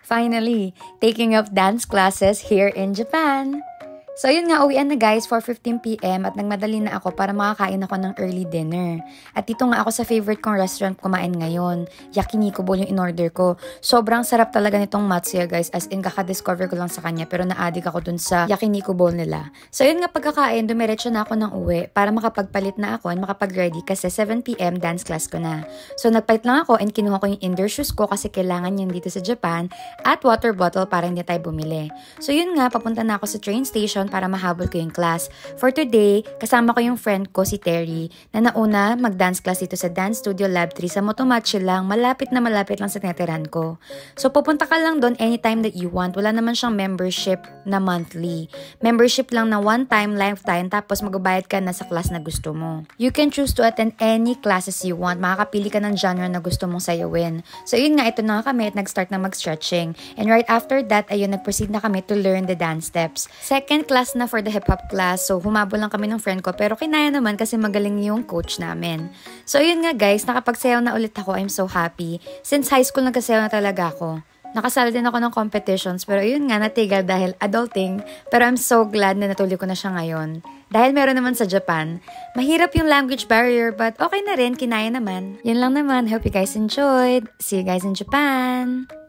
Finally, taking up dance classes here in Japan. So yun nga, uwian na guys, 4:15 PM at nagmadali na ako para makakain ako ng early dinner. At dito nga ako sa favorite kong restaurant kumain ngayon. Yakiniku bowl yung in-order ko. Sobrang sarap talaga nitong Matsuya guys, as in kaka-discover ko lang sa kanya pero na-addict ako dun sa Yakiniku bowl nila. So yun nga, pagkakain, dumiretso na ako ng uwi para makapagpalit na ako and makapag-ready kasi 7 PM dance class ko na. So nagpalit lang ako and kinuha ko yung indoor shoes ko kasi kailangan yan dito sa Japan at water bottle para hindi tayo bumili. So yun nga, papunta na ako sa train station para mahabol ko yung class. For today, kasama ko yung friend ko si Terry na nauna mag-dance class dito sa Dance Studio Lab 3 sa Motomachi lang, malapit lang sa tinitirahan ko. So pupunta ka lang doon anytime that you want. Wala naman siyang membership na monthly. Membership lang na one time, lifetime, tapos magbabayad ka na sa class na gusto mo. You can choose to attend any classes you want. Makakapili ka ng genre na gusto mong sayawin. So yun nga, ito na kami at nag-start na mag-stretching. And right after that, ayun, nag-proceed na kami to learn the dance steps. Second class na for the hip-hop class. So, humabol lang kami ng friend ko. Pero kinaya naman kasi magaling yung coach namin. So, yun nga guys, nakapagsayaw na ulit ako. I'm so happy. Since high school, nagkasayaw na talaga ako. Nakasali din ako ng competitions. Pero yun nga, natigil dahil adulting. Pero I'm so glad na natuloy ko na siya ngayon. Dahil meron naman sa Japan. Mahirap yung language barrier, but okay na rin, kinaya naman. Yun lang naman. Hope you guys enjoyed. See you guys in Japan!